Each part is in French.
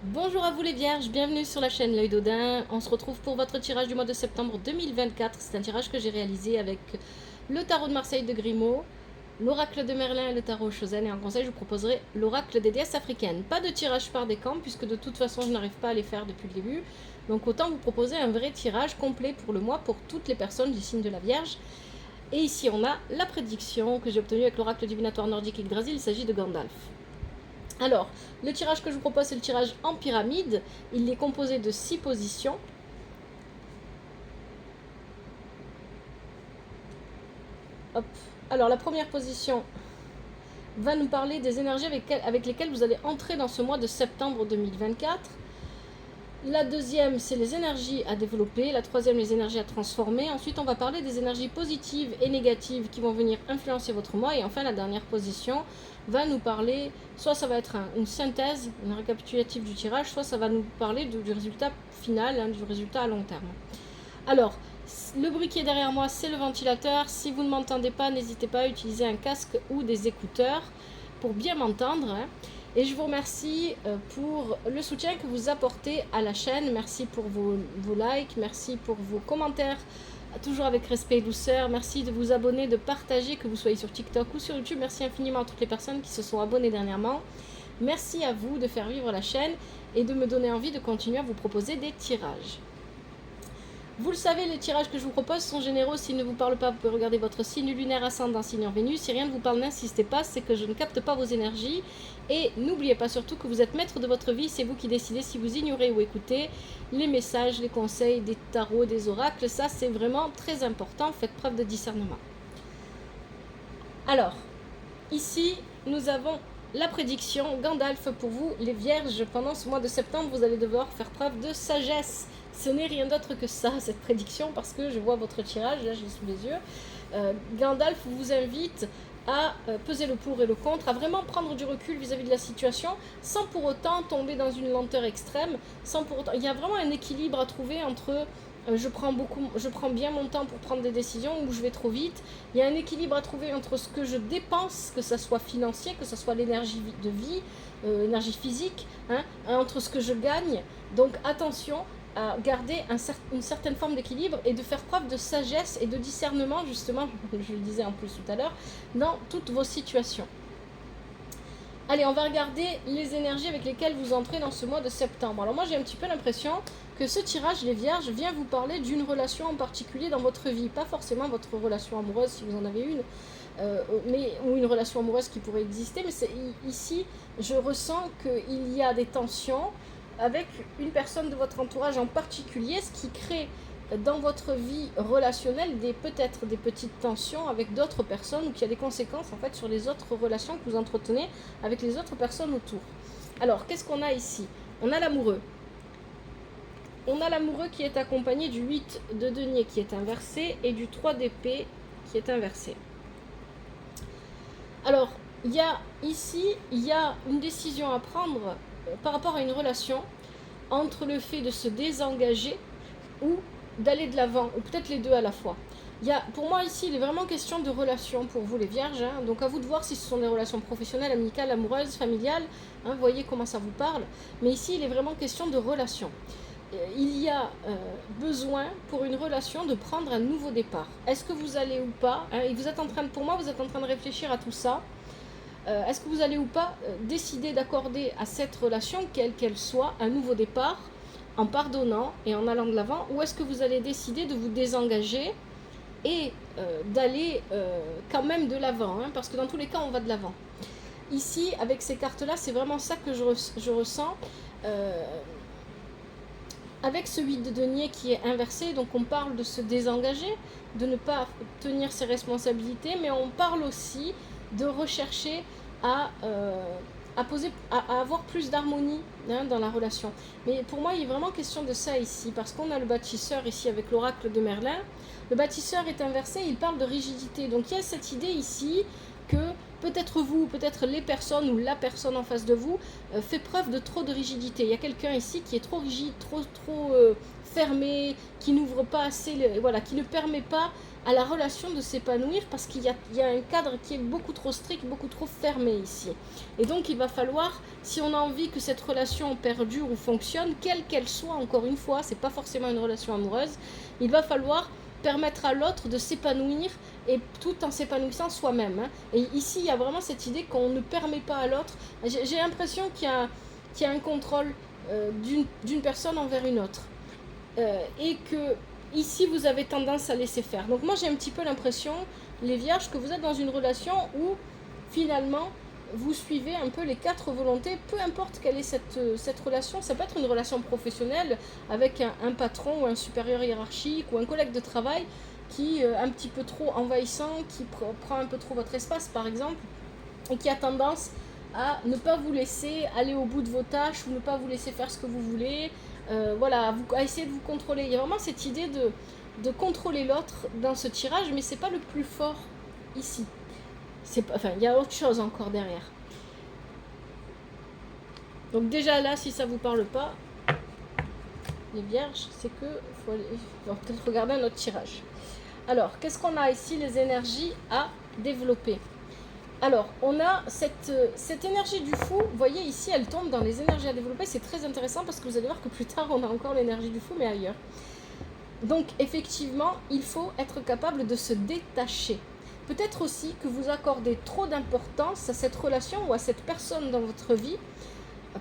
Bonjour à vous les vierges, bienvenue sur la chaîne L'Œil d'Odin. On se retrouve pour votre tirage du mois de septembre 2024. C'est un tirage que j'ai réalisé avec le tarot de Marseille de Grimaud, l'oracle de Merlin et le tarot Chosen. Et en conseil, je vous proposerai l'oracle des déesses africaines. Pas de tirage par décan, puisque de toute façon, je n'arrive pas à les faire depuis le début. Donc autant vous proposer un vrai tirage complet pour le mois pour toutes les personnes du signe de la Vierge. Et ici, on a la prédiction que j'ai obtenue avec l'oracle divinatoire nordique Yggdrasil. Il s'agit de Gandalf. Alors, le tirage que je vous propose, c'est le tirage en pyramide. Il est composé de 6 positions. Hop. Alors, la première position va nous parler des énergies avec lesquelles vous allez entrer dans ce mois de septembre 2024. La deuxième, c'est les énergies à développer. La troisième, les énergies à transformer. Ensuite, on va parler des énergies positives et négatives qui vont venir influencer votre mois. Et enfin, la dernière position va nous parler, soit ça va être une synthèse, une récapitulative du tirage, soit ça va nous parler du résultat final, du résultat à long terme. Alors, le bruit qui est derrière moi, c'est le ventilateur. Si vous ne m'entendez pas, n'hésitez pas à utiliser un casque ou des écouteurs pour bien m'entendre. Et je vous remercie pour le soutien que vous apportez à la chaîne. Merci pour vos likes, merci pour vos commentaires, toujours avec respect et douceur. Merci de vous abonner, de partager, que vous soyez sur TikTok ou sur YouTube. Merci infiniment à toutes les personnes qui se sont abonnées dernièrement. Merci à vous de faire vivre la chaîne et de me donner envie de continuer à vous proposer des tirages. Vous le savez, les tirages que je vous propose sont généraux. S'ils ne vous parlent pas, vous pouvez regarder votre signe lunaire ascendant, signe en Vénus. Si rien ne vous parle, n'insistez pas, c'est que je ne capte pas vos énergies. Et n'oubliez pas surtout que vous êtes maître de votre vie. C'est vous qui décidez si vous ignorez ou écoutez les messages, les conseils des tarots, des oracles. Ça, c'est vraiment très important. Faites preuve de discernement. Alors, ici, nous avons la prédiction Gandalf pour vous, les vierges. Pendant ce mois de septembre, vous allez devoir faire preuve de sagesse. Ce n'est rien d'autre que ça, cette prédiction, parce que je vois votre tirage, là je l'ai sous les yeux. Gandalf vous invite à peser le pour et le contre, à vraiment prendre du recul vis-à-vis de la situation, sans pour autant tomber dans une lenteur extrême, sans pour autant... Il y a vraiment un équilibre à trouver entre je prends bien mon temps pour prendre des décisions ou je vais trop vite. Il y a un équilibre à trouver entre ce que je dépense, que ce soit financier, que ce soit l'énergie de vie, énergie physique, entre ce que je gagne. Donc attention à garder une certaine forme d'équilibre et de faire preuve de sagesse et de discernement, justement, je le disais en plus tout à l'heure, dans toutes vos situations. Allez, on va regarder les énergies avec lesquelles vous entrez dans ce mois de septembre. Alors moi, j'ai un petit peu l'impression que ce tirage, les vierges, vient vous parler d'une relation en particulier dans votre vie. Pas forcément votre relation amoureuse, si vous en avez une, ou une relation amoureuse qui pourrait exister. Mais ici, je ressens qu'il y a des tensions avec une personne de votre entourage en particulier, ce qui crée dans votre vie relationnelle peut-être des petites tensions avec d'autres personnes ou qui a des conséquences en fait sur les autres relations que vous entretenez avec les autres personnes autour. Alors, qu'est-ce qu'on a ici? On a l'amoureux. On a l'amoureux qui est accompagné du 8 de denier qui est inversé et du 3 d'épée qui est inversé. Alors, il y a une décision à prendre par rapport à une relation entre le fait de se désengager ou d'aller de l'avant, ou peut-être les deux à la fois. Pour moi ici, il est vraiment question de relations pour vous les vierges, donc à vous de voir si ce sont des relations professionnelles, amicales, amoureuses, familiales, voyez comment ça vous parle, mais ici il est vraiment question de relations. Il y a besoin pour une relation de prendre un nouveau départ. Est-ce que vous allez ou pas, et vous êtes en train de réfléchir à tout ça. Est-ce que vous allez ou pas décider d'accorder à cette relation, quelle qu'elle soit, un nouveau départ en pardonnant et en allant de l'avant, ou est-ce que vous allez décider de vous désengager et d'aller quand même de l'avant, parce que dans tous les cas on va de l'avant. Ici avec ces cartes là c'est vraiment ça que je ressens avec ce 8 de denier qui est inversé. Donc on parle de se désengager, de ne pas tenir ses responsabilités, mais on parle aussi de rechercher à avoir plus d'harmonie dans la relation. Mais pour moi, il est vraiment question de ça ici, parce qu'on a le bâtisseur ici avec l'oracle de Merlin. Le bâtisseur est inversé, il parle de rigidité. Donc il y a cette idée ici que peut-être vous, peut-être les personnes ou la personne en face de vous fait preuve de trop de rigidité. Il y a quelqu'un ici qui est trop rigide, trop fermé, qui n'ouvre pas assez, voilà, qui ne permet pas à la relation de s'épanouir parce qu'il y a un cadre qui est beaucoup trop strict, beaucoup trop fermé ici. Et donc il va falloir, si on a envie que cette relation perdure ou fonctionne, quelle qu'elle soit, encore une fois, c'est pas forcément une relation amoureuse, il va falloir permettre à l'autre de s'épanouir et tout en s'épanouissant soi-même. Et ici, il y a vraiment cette idée qu'on ne permet pas à l'autre. J'ai l'impression qu'il y a un contrôle d'une personne envers une autre. Et que ici, vous avez tendance à laisser faire. Donc moi, j'ai un petit peu l'impression, les vierges, que vous êtes dans une relation où, finalement, vous suivez un peu les 4 volontés, peu importe quelle est cette relation. Ça peut être une relation professionnelle avec un patron ou un supérieur hiérarchique ou un collègue de travail qui est un petit peu trop envahissant, qui prend un peu trop votre espace par exemple, et qui a tendance à ne pas vous laisser aller au bout de vos tâches ou ne pas vous laisser faire ce que vous voulez, voilà, à essayer de vous contrôler. Il y a vraiment cette idée de contrôler l'autre dans ce tirage, mais c'est pas le plus fort ici. Enfin, il y a autre chose encore derrière. Donc déjà là, si ça vous parle pas, les vierges, c'est que faut peut-être regarder un autre tirage. Alors, qu'est-ce qu'on a ici? Les énergies à développer. Alors, on a cette énergie du fou. Vous voyez ici, elle tombe dans les énergies à développer. C'est très intéressant parce que vous allez voir que plus tard, on a encore l'énergie du fou, mais ailleurs. Donc, effectivement, il faut être capable de se détacher. Peut-être aussi que vous accordez trop d'importance à cette relation ou à cette personne dans votre vie,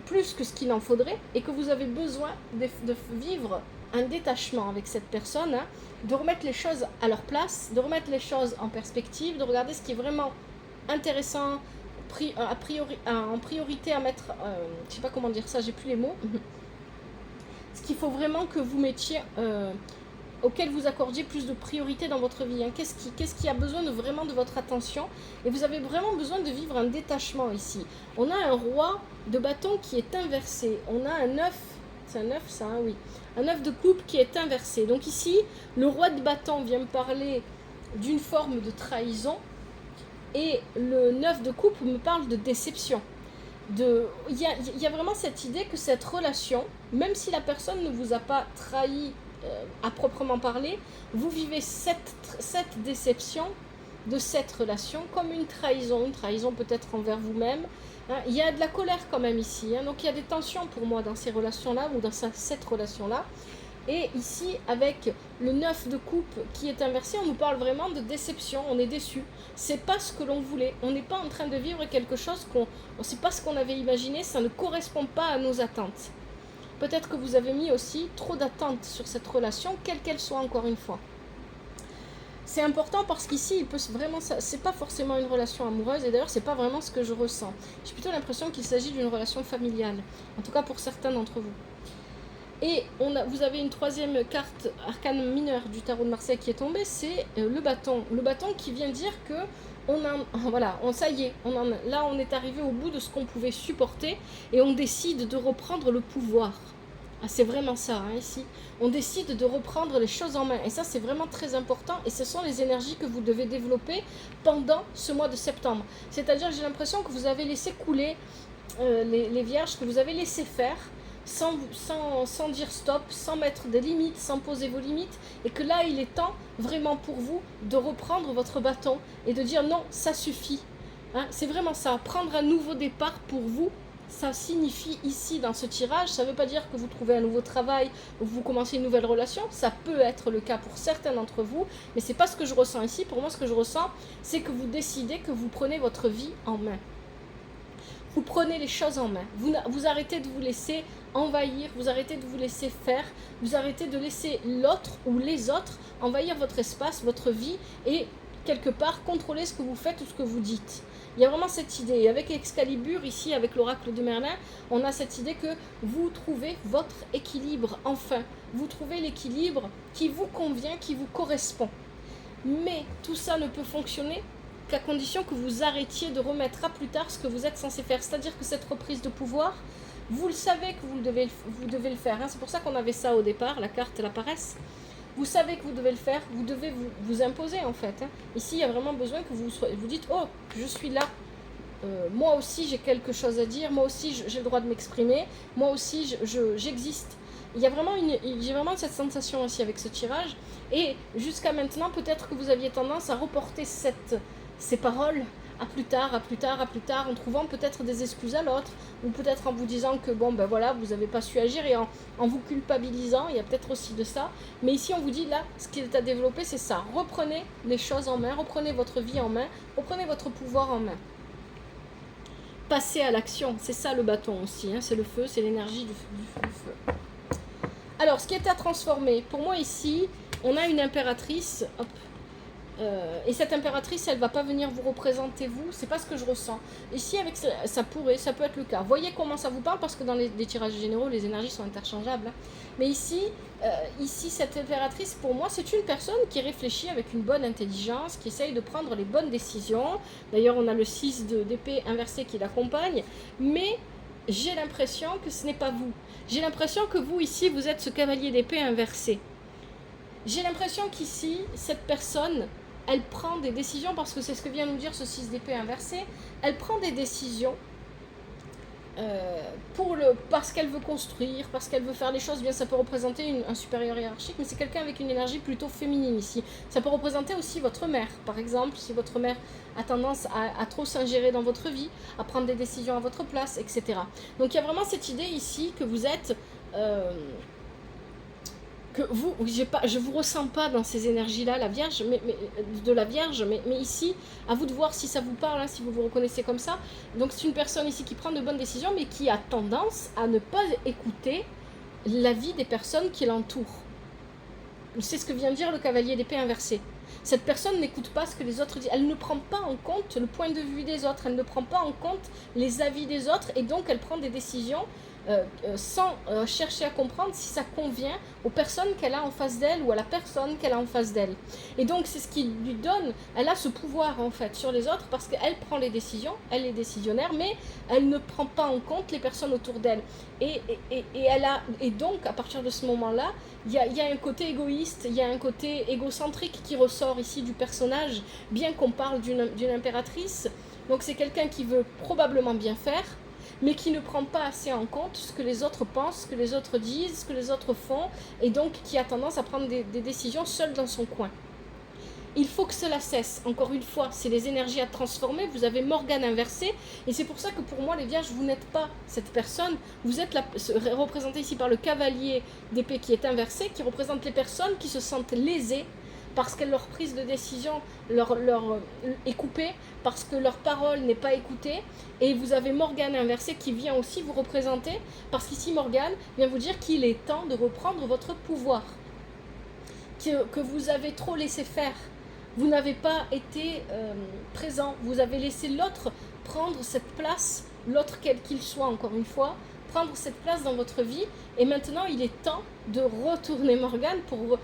plus que ce qu'il en faudrait, et que vous avez besoin de vivre un détachement avec cette personne, de remettre les choses à leur place, de remettre les choses en perspective, de regarder ce qui est vraiment intéressant en priorité à mettre, je sais pas comment dire ça, j'ai plus les mots, ce qu'il faut vraiment que vous mettiez, auquel vous accordiez plus de priorité dans votre vie, qu'est-ce qui a besoin vraiment de votre attention, et vous avez vraiment besoin de vivre un détachement ici. On a un roi de bâton qui est inversé, on a un 9, c'est un 9 ça, hein, oui, un 9 de coupe qui est inversé. Donc ici, le roi de bâton vient me parler d'une forme de trahison, et le 9 de coupe me parle de déception. Il y a vraiment cette idée que cette relation, même si la personne ne vous a pas trahi à proprement parler, vous vivez cette déception de cette relation comme une trahison peut-être envers vous-même. Il y a de la colère quand même ici, donc il y a des tensions pour moi dans ces relations-là ou dans cette relation-là. Et ici, avec le 9 de coupe qui est inversé, on nous parle vraiment de déception, on est déçu. C'est pas ce que l'on voulait, on n'est pas en train de vivre quelque chose c'est pas ce qu'on avait imaginé, ça ne correspond pas à nos attentes. Peut-être que vous avez mis aussi trop d'attentes sur cette relation, quelle qu'elle soit encore une fois. C'est important parce qu'ici, il peut vraiment, c'est pas forcément une relation amoureuse, et d'ailleurs, c'est pas vraiment ce que je ressens. J'ai plutôt l'impression qu'il s'agit d'une relation familiale, en tout cas pour certains d'entre vous. Et vous avez une troisième carte arcane mineure du tarot de Marseille qui est tombée, c'est le bâton. Le bâton qui vient dire que ça y est, là on est arrivé au bout de ce qu'on pouvait supporter et on décide de reprendre le pouvoir. Ah, c'est vraiment ça, ici. On décide de reprendre les choses en main. Et ça, c'est vraiment très important. Et ce sont les énergies que vous devez développer pendant ce mois de septembre. C'est-à-dire, j'ai l'impression que vous avez laissé couler les vierges, que vous avez laissé faire, sans dire stop, sans mettre des limites, sans poser vos limites, et que là il est temps vraiment pour vous de reprendre votre bâton et de dire non, ça suffit. C'est vraiment ça, prendre un nouveau départ pour vous. Ça signifie ici dans ce tirage, ça ne veut pas dire que vous trouvez un nouveau travail ou vous commencez une nouvelle relation, ça peut être le cas pour certains d'entre vous, mais c'est pas ce que je ressens ici. Pour moi, ce que je ressens, c'est que vous décidez que vous prenez votre vie en main. Vous prenez les choses en main, vous arrêtez de vous laisser envahir, vous arrêtez de vous laisser faire, vous arrêtez de laisser l'autre ou les autres envahir votre espace, votre vie, et quelque part contrôler ce que vous faites ou ce que vous dites. Il y a vraiment cette idée. Et avec Excalibur, ici, avec l'oracle de Merlin, on a cette idée que vous trouvez votre équilibre, enfin. Vous trouvez l'équilibre qui vous convient, qui vous correspond. Mais tout ça ne peut fonctionner qu'à condition que vous arrêtiez de remettre à plus tard ce que vous êtes censé faire. C'est-à-dire que cette reprise de pouvoir, vous le savez que vous devez le faire. C'est pour ça qu'on avait ça au départ, la carte, la paresse. Vous savez que vous devez le faire, vous devez vous imposer en fait. Ici, il y a vraiment besoin que vous dites « Oh, je suis là, moi aussi j'ai quelque chose à dire, moi aussi j'ai le droit de m'exprimer, moi aussi j'existe. Il y a vraiment j'ai vraiment cette sensation aussi avec ce tirage. Et jusqu'à maintenant, peut-être que vous aviez tendance à reporter ces paroles à plus tard, à plus tard, à plus tard, en trouvant peut-être des excuses à l'autre, ou peut-être en vous disant que bon ben voilà, vous n'avez pas su agir, et en vous culpabilisant, il y a peut-être aussi de ça. Mais ici on vous dit là, ce qui est à développer, c'est ça. Reprenez les choses en main, reprenez votre vie en main, reprenez votre pouvoir en main. Passez à l'action, c'est ça le bâton aussi, hein, c'est le feu, c'est l'énergie du feu. Alors, ce qui est à transformer, pour moi ici, on a une impératrice, hop, et cette impératrice, elle ne va pas venir vous représenter vous, c'est pas ce que je ressens. Ici, avec ça peut être le cas. Voyez comment ça vous parle, parce que dans les tirages généraux, les énergies sont interchangeables. Hein. Mais ici, cette impératrice, pour moi, c'est une personne qui réfléchit avec une bonne intelligence, qui essaye de prendre les bonnes décisions. D'ailleurs, on a le 6 d'épée inversé qui l'accompagne, mais j'ai l'impression que ce n'est pas vous. J'ai l'impression que vous, ici, vous êtes ce cavalier d'épée inversé. J'ai l'impression qu'ici, cette personne, elle prend des décisions, parce que c'est ce que vient nous dire ce 6 d'épée inversé, elle prend des décisions parce qu'elle veut construire, parce qu'elle veut faire les choses bien. Ça peut représenter un supérieur hiérarchique, mais c'est quelqu'un avec une énergie plutôt féminine ici. Ça peut représenter aussi votre mère, par exemple, si votre mère a tendance à trop s'ingérer dans votre vie, à prendre des décisions à votre place, etc. Donc il y a vraiment cette idée ici que vous êtes... que vous, je vous ressens pas dans ces énergies-là, la Vierge, de la Vierge, mais ici, à vous de voir si ça vous parle, hein, si vous vous reconnaissez comme ça. Donc c'est une personne ici qui prend de bonnes décisions, mais qui a tendance à ne pas écouter l'avis des personnes qui l'entourent. C'est ce que vient de dire le cavalier d'épée inversé. Cette personne n'écoute pas ce que les autres disent. Elle ne prend pas en compte le point de vue des autres, elle ne prend pas en compte les avis des autres, et donc elle prend des décisions sans chercher à comprendre si ça convient aux personnes qu'elle a en face d'elle ou à la personne qu'elle a en face d'elle. Et donc c'est ce qui lui donne, elle a ce pouvoir en fait sur les autres, parce qu'elle prend les décisions, elle est décisionnaire, mais elle ne prend pas en compte les personnes autour d'elle. Et donc à partir de ce moment-là, il y a un côté égoïste, il y a un côté égocentrique qui ressort ici du personnage, bien qu'on parle d'une impératrice. Donc c'est quelqu'un qui veut probablement bien faire, mais qui ne prend pas assez en compte ce que les autres pensent, ce que les autres disent, ce que les autres font, et donc qui a tendance à prendre des décisions seul dans son coin. Il faut que cela cesse. Encore une fois, c'est les énergies à transformer. Vous avez Morgane inversée, et c'est pour ça que pour moi, les Vierges, vous n'êtes pas cette personne. Vous êtes représenté ici par le cavalier d'épée qui est inversé, qui représente les personnes qui se sentent lésées, parce que leur prise de décision est coupée, parce que leur parole n'est pas écoutée. Et vous avez Morgane inversée qui vient aussi vous représenter, parce qu'ici Morgane vient vous dire qu'il est temps de reprendre votre pouvoir, que vous avez trop laissé faire, vous n'avez pas été présent, vous avez laissé l'autre prendre cette place, l'autre quel qu'il soit encore une fois, prendre cette place dans votre vie, et maintenant il est temps de retourner Morgane pour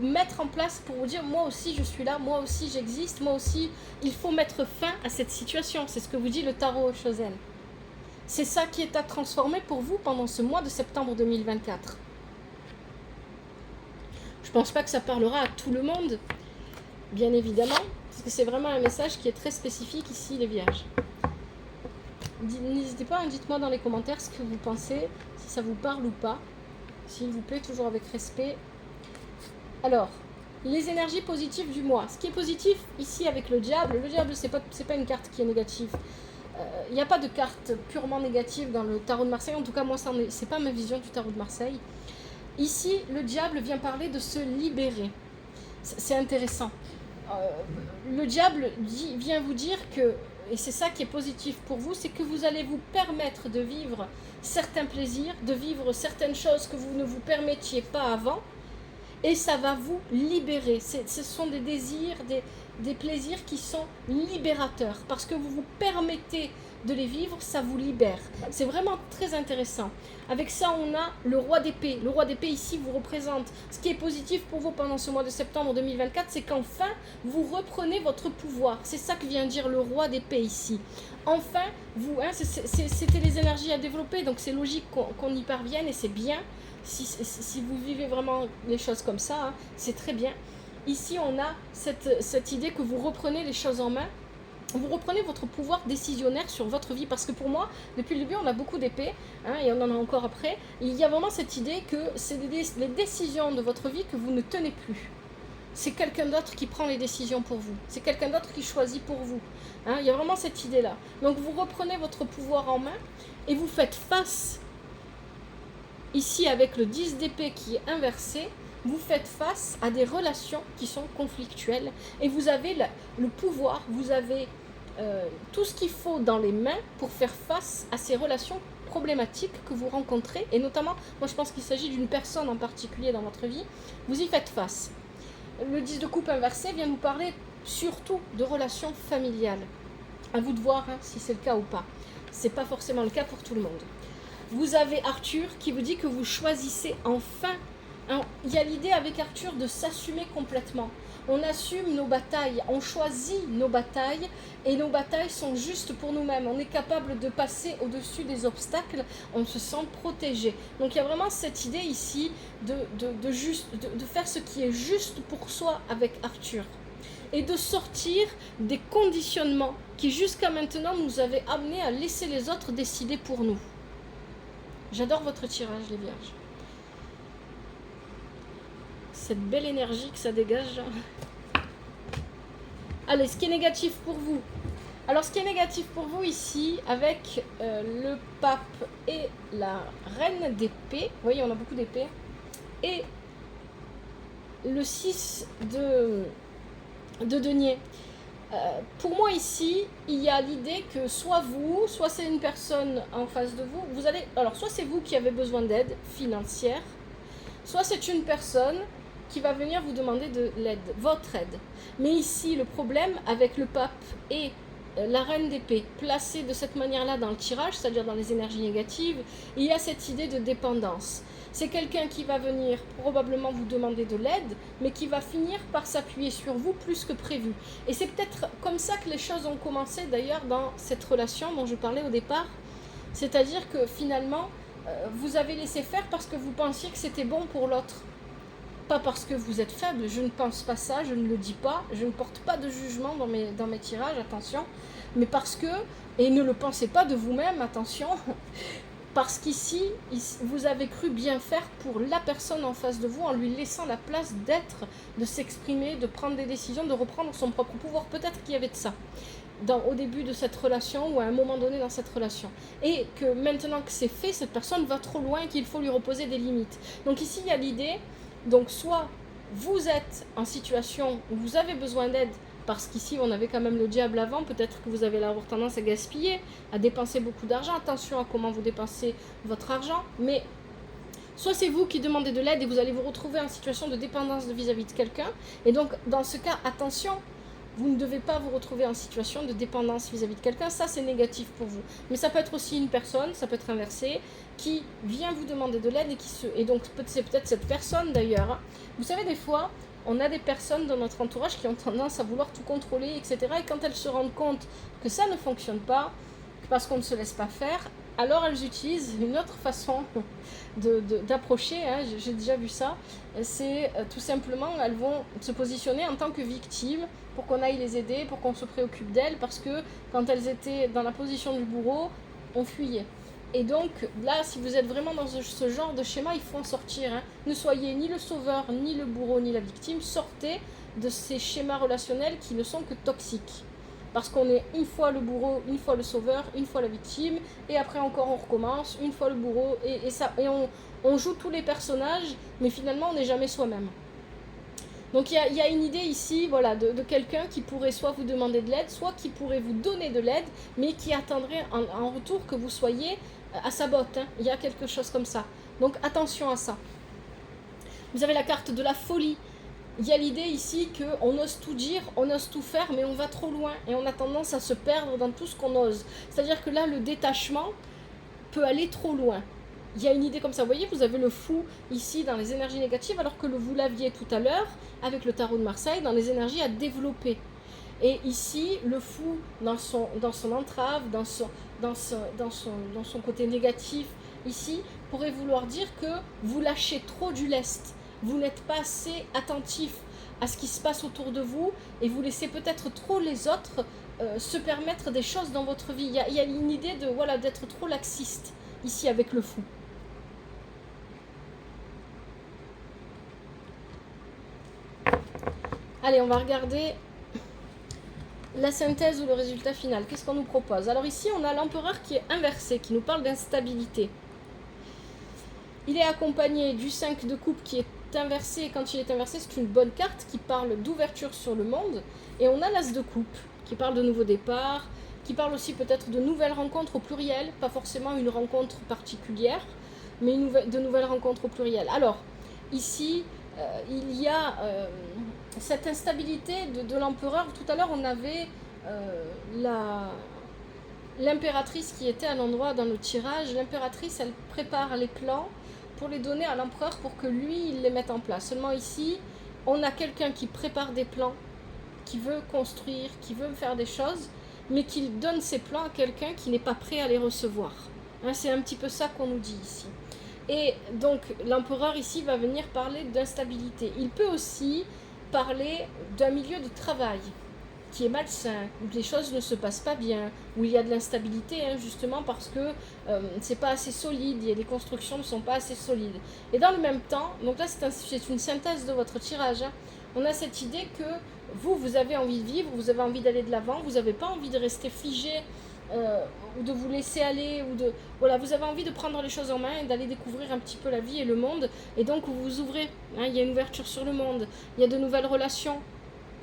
mettre en place, pour vous dire moi aussi je suis là, moi aussi j'existe, moi aussi il faut mettre fin à cette situation. C'est ce que vous dit le tarot Chosen. C'est ça qui est à transformer pour vous pendant ce mois de septembre 2024. Je pense pas que ça parlera à tout le monde, bien évidemment, parce que c'est vraiment un message qui est très spécifique ici, les Vierges. N'hésitez pas, dites-moi dans les commentaires ce que vous pensez, si ça vous parle ou pas, s'il vous plaît, toujours avec respect. Alors, les énergies positives du mois. Ce qui est positif ici avec le diable, c'est pas une carte qui est négative. Il n'y a pas de carte purement négative dans le tarot de Marseille, en tout cas moi c'est pas ma vision du tarot de Marseille. Ici, le diable vient parler de se libérer. C'est intéressant. Le diable vient vous dire que, et c'est ça qui est positif pour vous, c'est que vous allez vous permettre de vivre certains plaisirs, de vivre certaines choses que vous ne vous permettiez pas avant, et ça va vous libérer. Ce sont des désirs, des plaisirs qui sont libérateurs, parce que vous vous permettez de les vivre, ça vous libère. C'est vraiment très intéressant. Avec ça, on a le roi d'épée. Le roi d'épée ici vous représente. Ce qui est positif pour vous pendant ce mois de septembre 2024, c'est qu'enfin, vous reprenez votre pouvoir. C'est ça que vient dire le roi d'épée ici. Enfin, vous, hein, c'était les énergies à développer, donc c'est logique qu'on y parvienne, et c'est bien. Si vous vivez vraiment les choses comme ça, hein, c'est très bien. Ici, on a cette idée que vous reprenez les choses en main, vous reprenez votre pouvoir décisionnaire sur votre vie. Parce que pour moi, depuis le début, on a beaucoup d'épées, hein, et on en a encore après. Il y a vraiment cette idée que c'est les décisions de votre vie que vous ne tenez plus. C'est quelqu'un d'autre qui prend les décisions pour vous. C'est quelqu'un d'autre qui choisit pour vous. Hein, il y a vraiment cette idée-là. Donc vous reprenez votre pouvoir en main et vous faites face, ici avec le 10 d'épée qui est inversé, vous faites face à des relations qui sont conflictuelles et vous avez le pouvoir, vous avez tout ce qu'il faut dans les mains pour faire face à ces relations problématiques que vous rencontrez. Et notamment, moi je pense qu'il s'agit d'une personne en particulier dans votre vie, vous y faites face. Le 10 de coupe inversé vient nous parler surtout de relations familiales. À vous de voir hein, si c'est le cas ou pas. C'est pas forcément le cas pour tout le monde. Vous avez Arthur qui vous dit que vous choisissez enfin. Il y a l'idée avec Arthur de s'assumer complètement. On assume nos batailles, on choisit nos batailles et nos batailles sont justes pour nous-mêmes. On est capable de passer au-dessus des obstacles, on se sent protégé. Donc il y a vraiment cette idée ici de faire ce qui est juste pour soi avec Arthur. Et de sortir des conditionnements qui jusqu'à maintenant nous avaient amenés à laisser les autres décider pour nous. J'adore votre tirage les vierges. Cette belle énergie que ça dégage. Allez, ce qui est négatif pour vous. Alors, ce qui est négatif pour vous ici, avec le pape et la reine d'épée, vous voyez, on a beaucoup d'épées, et le 6 de denier. Pour moi ici, il y a l'idée que soit vous, soit c'est une personne en face de vous, vous allez, alors soit c'est vous qui avez besoin d'aide financière, soit c'est une personne qui va venir vous demander de l'aide, votre aide. Mais ici, le problème avec le pape et la reine d'épée placée de cette manière-là dans le tirage, c'est-à-dire dans les énergies négatives, il y a cette idée de dépendance. C'est quelqu'un qui va venir probablement vous demander de l'aide, mais qui va finir par s'appuyer sur vous plus que prévu. Et c'est peut-être comme ça que les choses ont commencé d'ailleurs dans cette relation dont je parlais au départ. C'est-à-dire que finalement, vous avez laissé faire parce que vous pensiez que c'était bon pour l'autre. Pas parce que vous êtes faible, je ne pense pas ça, je ne le dis pas, je ne porte pas de jugement dans mes tirages, attention, mais parce que, et ne le pensez pas de vous-même, attention, parce qu'ici, vous avez cru bien faire pour la personne en face de vous en lui laissant la place d'être, de s'exprimer, de prendre des décisions, de reprendre son propre pouvoir. Peut-être qu'il y avait de ça au début de cette relation ou à un moment donné dans cette relation. Et que maintenant que c'est fait, cette personne va trop loin et qu'il faut lui reposer des limites. Donc ici, il y a l'idée, donc soit vous êtes en situation où vous avez besoin d'aide, parce qu'ici on avait quand même le diable avant, peut-être que vous avez avoir tendance à gaspiller, à dépenser beaucoup d'argent, attention à comment vous dépensez votre argent, mais soit c'est vous qui demandez de l'aide et vous allez vous retrouver en situation de dépendance vis-à-vis de quelqu'un, et donc dans ce cas, attention, vous ne devez pas vous retrouver en situation de dépendance vis-à-vis de quelqu'un, ça c'est négatif pour vous. Mais ça peut être aussi une personne, ça peut être inversé, qui vient vous demander de l'aide et donc c'est peut-être cette personne d'ailleurs. Vous savez, des fois, on a des personnes dans notre entourage qui ont tendance à vouloir tout contrôler, etc. Et quand elles se rendent compte que ça ne fonctionne pas, parce qu'on ne se laisse pas faire, alors elles utilisent une autre façon d'approcher, hein, j'ai déjà vu ça, c'est tout simplement, elles vont se positionner en tant que victimes pour qu'on aille les aider, pour qu'on se préoccupe d'elles, parce que quand elles étaient dans la position du bourreau, on fuyait. Et donc là, si vous êtes vraiment dans ce genre de schéma, il faut en sortir. Hein. Ne soyez ni le sauveur, ni le bourreau, ni la victime. Sortez de ces schémas relationnels qui ne sont que toxiques. Parce qu'on est une fois le bourreau, une fois le sauveur, une fois la victime, et après encore on recommence, une fois le bourreau, et on joue tous les personnages, mais finalement on n'est jamais soi-même. Donc il y a une idée ici, voilà, de quelqu'un qui pourrait soit vous demander de l'aide, soit qui pourrait vous donner de l'aide, mais qui attendrait en retour que vous soyez à sa botte. Hein. Il y a quelque chose comme ça. Donc attention à ça. Vous avez la carte de la folie. Il y a l'idée ici qu'on ose tout dire, on ose tout faire, mais on va trop loin et on a tendance à se perdre dans tout ce qu'on ose. C'est-à-dire que là, le détachement peut aller trop loin. Il y a une idée comme ça. Vous voyez, vous avez le fou ici dans les énergies négatives, alors que vous l'aviez tout à l'heure avec le tarot de Marseille dans les énergies à développer. Et ici, le fou dans son entrave, dans son côté négatif, ici, pourrait vouloir dire que vous lâchez trop du lest. Vous n'êtes pas assez attentif à ce qui se passe autour de vous et vous laissez peut-être trop les autres se permettre des choses dans votre vie. Il y a une idée de voilà, d'être trop laxiste ici avec le fou. Allez, on va regarder la synthèse ou le résultat final. Qu'est-ce qu'on nous propose? Alors ici, on a l'empereur qui est inversé, qui nous parle d'instabilité. Il est accompagné du 5 de coupe qui est inversé. Et quand il est inversé, c'est une bonne carte qui parle d'ouverture sur le monde. Et on a l'as de coupe qui parle de nouveau départ, qui parle aussi peut-être de nouvelles rencontres au pluriel, pas forcément une rencontre particulière, mais de nouvelles rencontres au pluriel. Alors, ici, il y a cette instabilité de l'empereur. Tout à l'heure, on avait l'impératrice qui était à l'endroit dans le tirage. L'impératrice, elle prépare les plans pour les donner à l'empereur pour que lui, il les mette en place. Seulement ici, on a quelqu'un qui prépare des plans, qui veut construire, qui veut faire des choses, mais qui donne ses plans à quelqu'un qui n'est pas prêt à les recevoir. Hein, c'est un petit peu ça qu'on nous dit ici. Et donc, l'empereur ici va venir parler d'instabilité. Il peut aussi parler d'un milieu de travail qui est malsain, où les choses ne se passent pas bien, où il y a de l'instabilité, hein, justement parce que c'est pas assez solide, les constructions ne sont pas assez solides. Et dans le même temps, donc là c'est une synthèse de votre tirage, hein, on a cette idée que vous avez envie de vivre, vous avez envie d'aller de l'avant, vous n'avez pas envie de rester figé ou de vous laisser aller, voilà, vous avez envie de prendre les choses en main et d'aller découvrir un petit peu la vie et le monde, et donc vous vous ouvrez, hein, il y a une ouverture sur le monde, il y a de nouvelles relations,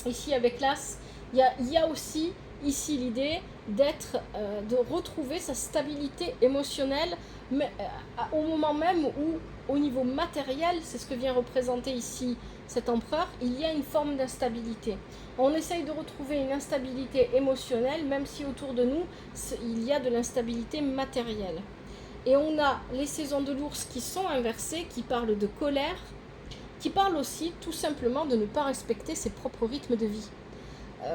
ici avec l'As, il y a aussi ici l'idée de retrouver sa stabilité émotionnelle, mais au moment même où, au niveau matériel, c'est ce que vient représenter ici cet empereur, il y a une forme d'instabilité. On essaye de retrouver une instabilité émotionnelle, même si autour de nous, il y a de l'instabilité matérielle. Et on a les saisons de l'ours qui sont inversées, qui parlent de colère, qui parlent aussi tout simplement de ne pas respecter ses propres rythmes de vie.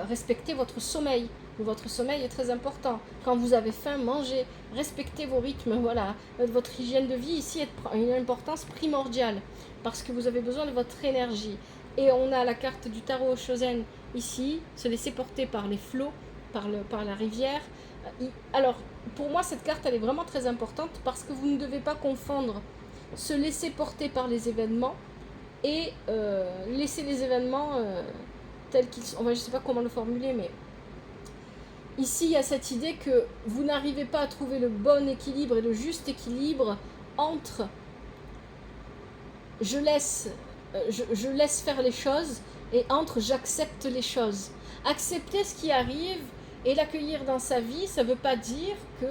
Respectez votre sommeil. Votre sommeil est très important. Quand vous avez faim, mangez. Respectez vos rythmes. Voilà. Votre hygiène de vie ici a une importance primordiale parce que vous avez besoin de votre énergie. Et on a la carte du tarot Shosen ici, se laisser porter par les flots, par la rivière. Alors, pour moi, cette carte, elle est vraiment très importante parce que vous ne devez pas confondre se laisser porter par les événements et laisser les événements tels qu'ils sont. Enfin, je ne sais pas comment le formuler, mais ici, il y a cette idée que vous n'arrivez pas à trouver le bon équilibre et le juste équilibre entre je laisse faire les choses et entre j'accepte les choses. Accepter ce qui arrive et l'accueillir dans sa vie, ça ne veut pas dire que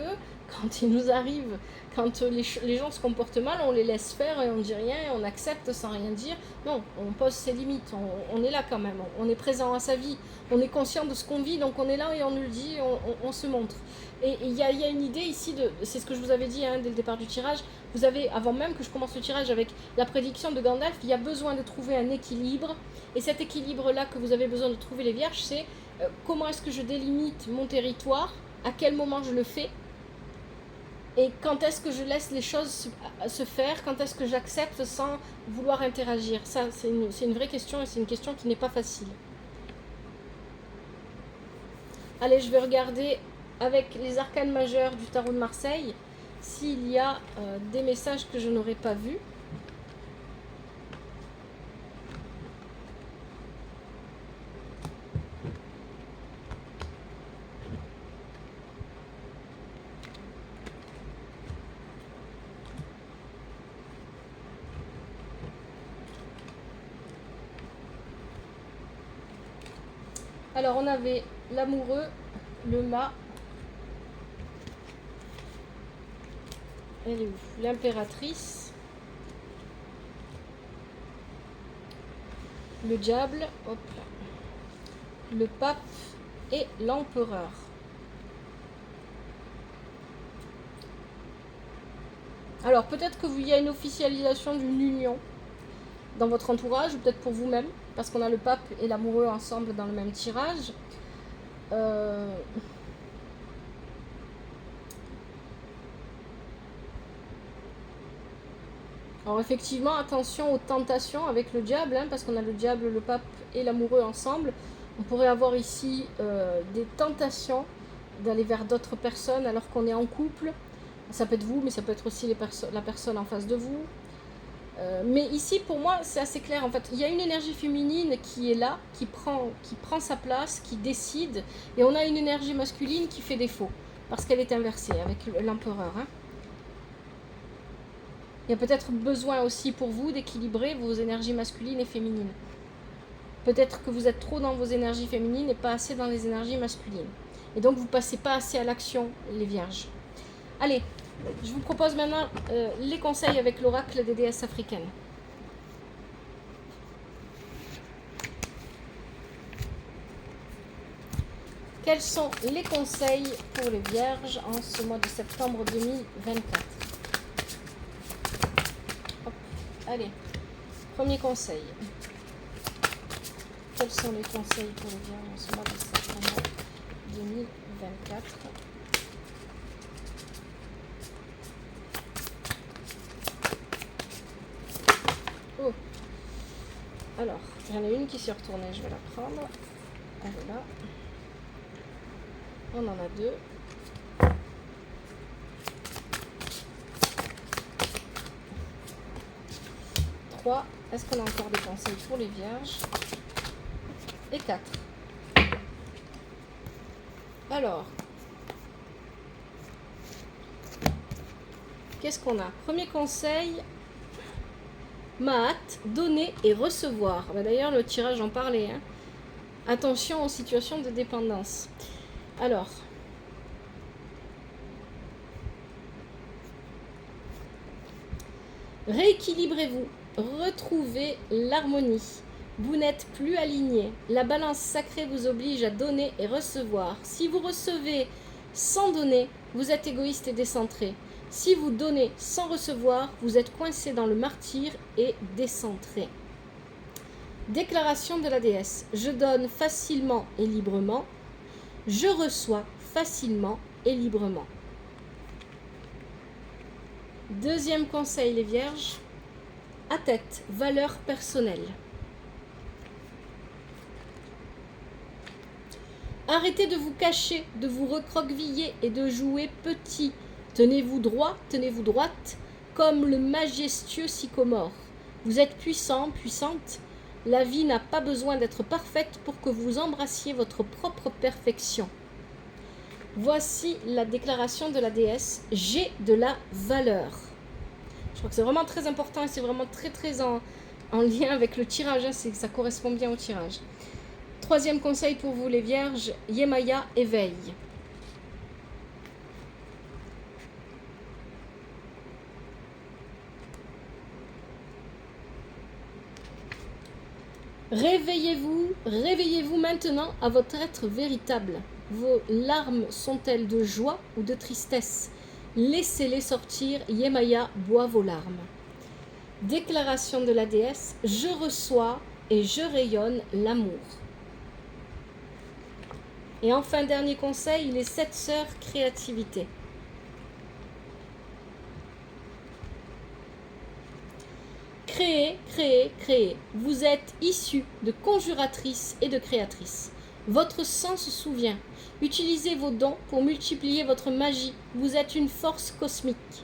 quand il nous arrive, quand les gens se comportent mal, on les laisse faire et on ne dit rien et on accepte sans rien dire. Non, on pose ses limites, on est là quand même, on est présent à sa vie, on est conscient de ce qu'on vit, donc on est là et on nous le dit, on se montre. Et il y a une idée ici, c'est ce que je vous avais dit dès le départ du tirage, vous avez, avant même que je commence le tirage avec la prédiction de Gandalf, il y a besoin de trouver un équilibre, et cet équilibre-là que vous avez besoin de trouver les vierges, c'est comment est-ce que je délimite mon territoire, à quel moment je le fais, et quand est-ce que je laisse les choses se faire, quand est-ce que j'accepte sans vouloir interagir. Ça, c'est une vraie question et c'est une question qui n'est pas facile. Allez, je vais regarder avec les arcanes majeures du tarot de Marseille s'il y a des messages que je n'aurais pas vus. Alors, on avait l'amoureux, le mât, elle est où? L'impératrice, le diable, hop là, le pape et l'empereur. Alors, peut-être que il y a une officialisation d'une union dans votre entourage, ou peut-être pour vous-même, parce qu'on a le pape et l'amoureux ensemble dans le même tirage. Alors effectivement, attention aux tentations avec le diable, parce qu'on a le diable, le pape et l'amoureux ensemble. On pourrait avoir ici des tentations d'aller vers d'autres personnes alors qu'on est en couple. Ça peut être vous, mais ça peut être aussi la personne en face de vous. Mais ici, pour moi, c'est assez clair. En fait, il y a une énergie féminine qui est là, qui prend sa place, qui décide. Et on a une énergie masculine qui fait défaut, parce qu'elle est inversée avec l'empereur. Hein. Il y a peut-être besoin aussi pour vous d'équilibrer vos énergies masculines et féminines. Peut-être que vous êtes trop dans vos énergies féminines et pas assez dans les énergies masculines. Et donc, vous ne passez pas assez à l'action, les vierges. Allez, je vous propose maintenant les conseils avec l'oracle des déesses africaines. Quels sont les conseils pour les vierges en ce mois de septembre 2024 ? Hop, allez, premier conseil. Quels sont les conseils pour les vierges en ce mois de septembre 2024 ? Oh. Alors, j'en ai une qui s'est retournée, je vais la prendre. Elle est là. On en a deux. 3. Est-ce qu'on a encore des conseils pour les vierges? Et 4. Alors, qu'est-ce qu'on a? Premier conseil, Maat, donner et recevoir. D'ailleurs, le tirage en parlait. Hein. Attention aux situations de dépendance. Alors, rééquilibrez-vous, retrouvez l'harmonie. Vous n'êtes plus aligné. La balance sacrée vous oblige à donner et recevoir. Si vous recevez sans donner, vous êtes égoïste et décentré. Si vous donnez sans recevoir, vous êtes coincé dans le martyre et décentré. Déclaration de la déesse. Je donne facilement et librement. Je reçois facilement et librement. Deuxième conseil, les vierges. À tête, valeur personnelle. Arrêtez de vous cacher, de vous recroqueviller et de jouer petit. Tenez-vous droit, tenez-vous droite, comme le majestueux sycomore. Vous êtes puissant, puissante. La vie n'a pas besoin d'être parfaite pour que vous embrassiez votre propre perfection. Voici la déclaration de la déesse. J'ai de la valeur. Je crois que c'est vraiment très important et c'est vraiment très en lien avec le tirage. Hein, ça correspond bien au tirage. Troisième conseil pour vous les vierges, Yemaya, éveil. Réveillez-vous, réveillez-vous maintenant à votre être véritable. Vos larmes sont-elles de joie ou de tristesse? Laissez-les sortir, Yemaya boit vos larmes. Déclaration de la déesse, je reçois et je rayonne l'amour. Et enfin, dernier conseil, les 7 sœurs créativité. Créez, créez, créez. Vous êtes issus de conjuratrices et de créatrices. Votre sang se souvient. Utilisez vos dons pour multiplier votre magie. Vous êtes une force cosmique.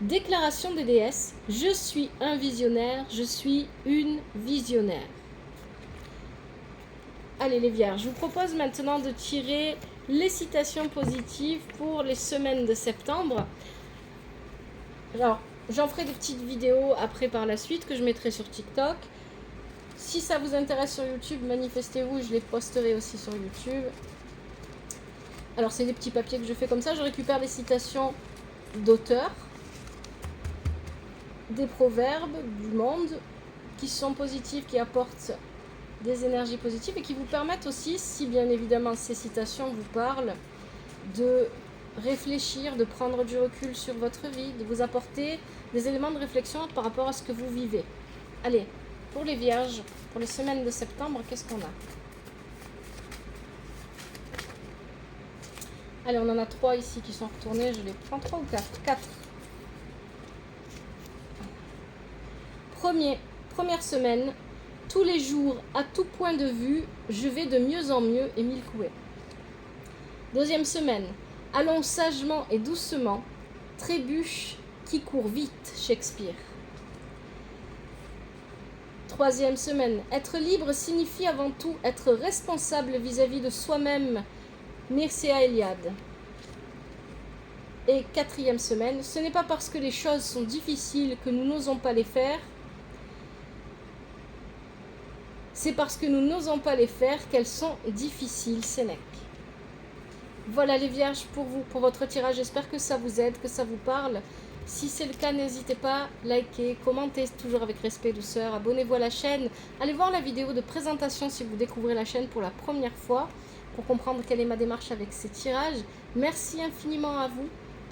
Déclaration des déesses. Je suis un visionnaire, je suis une visionnaire. Allez les vierges, je vous propose maintenant de tirer les citations positives pour les semaines de septembre. Alors, j'en ferai des petites vidéos après par la suite que je mettrai sur TikTok. Si ça vous intéresse sur YouTube, manifestez-vous, je les posterai aussi sur YouTube. Alors, c'est des petits papiers que je fais comme ça. Je récupère des citations d'auteurs, des proverbes du monde qui sont positifs, qui apportent des énergies positives et qui vous permettent aussi, si bien évidemment ces citations vous parlent, de réfléchir, de prendre du recul sur votre vie, de vous apporter des éléments de réflexion par rapport à ce que vous vivez. Allez, pour les vierges, pour les semaines de septembre, qu'est-ce qu'on a? Allez, on en a 3 ici qui sont retournés, je les prends 3 ou 4? 4. Première semaine, Tous les jours, à tout point de vue, je vais de mieux en mieux. Émile Coué. Deuxième semaine. Allons sagement et doucement. Trébuche qui court vite. Shakespeare. Troisième semaine. Être libre signifie avant tout être responsable vis-à-vis de soi-même. Mircea Eliade. Et quatrième semaine. Ce n'est pas parce que les choses sont difficiles que nous n'osons pas les faire. C'est parce que nous n'osons pas les faire qu'elles sont difficiles. Sénèque. Voilà les vierges pour vous, pour votre tirage. J'espère que ça vous aide, que ça vous parle. Si c'est le cas, n'hésitez pas, likez, commentez toujours avec respect et douceur. Abonnez-vous à la chaîne. Allez voir la vidéo de présentation si vous découvrez la chaîne pour la première fois, pour comprendre quelle est ma démarche avec ces tirages. Merci infiniment à vous.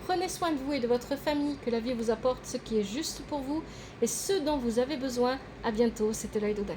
Prenez soin de vous et de votre famille, que la vie vous apporte ce qui est juste pour vous et ce dont vous avez besoin. À bientôt, c'était l'œil d'Odin.